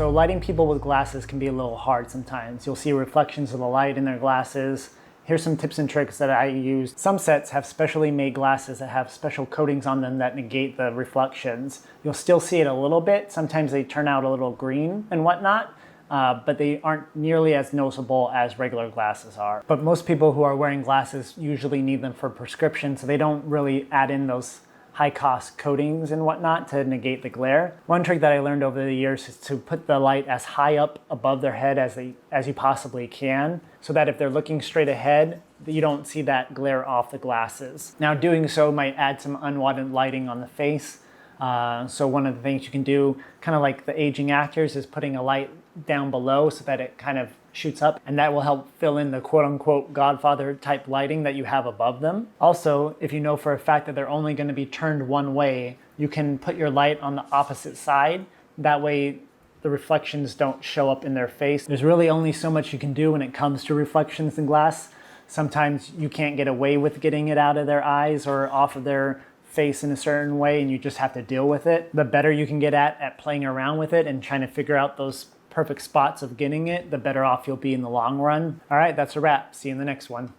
So lighting people with glasses can be a little hard sometimes. You'll see reflections of the light in their glasses. Here's some tips and tricks that I use. Some sets have specially made glasses that have special coatings on them that negate the reflections. You'll still see it a little bit. Sometimes they turn out a little green and whatnot, but they aren't nearly as noticeable as regular glasses are. But most people who are wearing glasses usually need them for prescription, so they don't really add in those high-cost coatings and whatnot to negate the glare. One trick that I learned over the years is to put the light as high up above their head as you possibly can, so that if they're looking straight ahead, you don't see that glare off the glasses. Now, doing so might add some unwanted lighting on the face. So one of the things you can do, kind of like the aging actors, is putting a light down below so that it kind of shoots up, and that will help fill in the quote-unquote Godfather type lighting that you have above them. Also, if you know for a fact that they're only going to be turned one way, you can put your light on the opposite side. That way the reflections don't show up in their face. There's really only so much you can do when it comes to reflections in glass. Sometimes you can't get away with getting it out of their eyes or off of their face in a certain way, and you just have to deal with it. The better you can get at playing around with it and trying to figure out those perfect spots of getting it, the better off you'll be in the long run. All right, that's a wrap. See you in the next one.